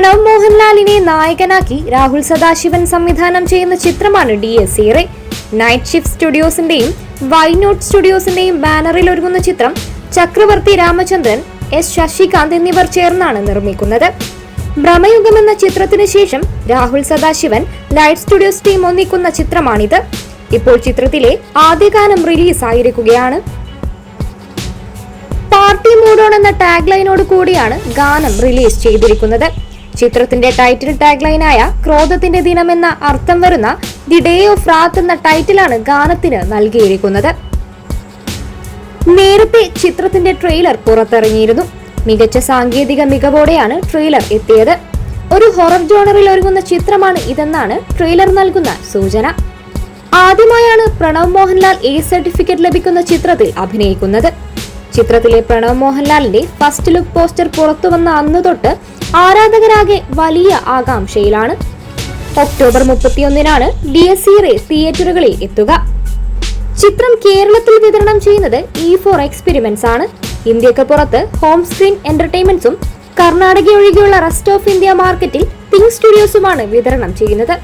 പ്രണവ് മോഹൻലാലിനെ നായകനാക്കി രാഹുൽ സദാശിവൻ സംവിധാനം ചെയ്യുന്ന ചിത്രമാണ് DSERE. നൈറ്റ് ഷിഫ്റ്റ് സ്റ്റുഡിയോസിന്റെയും വൈനോട്ട് സ്റ്റുഡിയോസിന്റെയും ബാനറിൽ ഒരുങ്ങുന്ന ചിത്രം ചക്രവർത്തി രാമചന്ദ്രൻ, S. ശശികാന്ത് എന്നിവർ ചേർന്നാണ് നിർമ്മിക്കുന്നത്. ഭ്രമയുഗം എന്ന ചിത്രത്തിന് ശേഷം Rahul Sadasivan light studios team ഒന്നിക്കുന്ന ചിത്രമാണിത്. ഇപ്പോൾ ചിത്രത്തിലെ ആദ്യ ഗാനം റിലീസ് ആയിരിക്കുകയാണ്. പാർട്ടി മൂഡ് ഓൺ എന്ന ടാഗ് ലൈനോട് കൂടിയാണ് ഗാനം റിലീസ് ചെയ്തിരിക്കുന്നത്. ചിത്രത്തിന്റെ ടൈറ്റിൽ ടാഗ് ലൈനായ ക്രോധത്തിന്റെ ദിനം എന്ന അർത്ഥം വരുന്ന ദി ഡേ ഓഫ് റാത്ത് എന്ന ടൈറ്റിലാണ് ഗാനത്തിന് നൽകിയിരിക്കുന്നത്. നേരത്തെ ചിത്രത്തിന്റെ ട്രെയിലർ പുറത്തിറങ്ങിയിരുന്നു. മികച്ച സാങ്കേതിക മികവോടെയാണ് ട്രെയിലർ എത്തിയത്. ഒരു ഹൊറർ ജോണറിൽ ഒരുങ്ങുന്ന ചിത്രമാണ് ഇതെന്നാണ് ട്രെയിലർ നൽകുന്ന സൂചന. ആദ്യമായാണ് പ്രണവ് മോഹൻലാൽ A സർട്ടിഫിക്കറ്റ് ലഭിക്കുന്ന ചിത്രത്തിൽ അഭിനയിക്കുന്നത്. ചിത്രത്തിലെ പ്രണവ് മോഹൻലാലിന്റെ ഫസ്റ്റ് ലുക്ക് പോസ്റ്റർ പുറത്തുവന്ന അന്ന് തൊട്ട് ആരാധകരാകെ വലിയ ആകാംക്ഷയിലാണ്. ഒക്ടോബർ 31-നാണ് DSERE തിയേറ്ററുകളിൽ എത്തുക. ചിത്രം കേരളത്തിൽ വിതരണം ചെയ്യുന്നത് E4 എക്സ്പെരിമെന്റ്സ് ആണ്. ഇന്ത്യക്ക് പുറത്ത് ഹോം സ്ക്രീൻ എന്റർടൈൻമെന്റ്സും കർണാടക ഒഴികെയുള്ള റെസ്റ്റ് ഓഫ് ഇന്ത്യ മാർക്കറ്റിൽ തിങ്ക് സ്റ്റുഡിയോസുമാണ് വിതരണം ചെയ്യുന്നത്.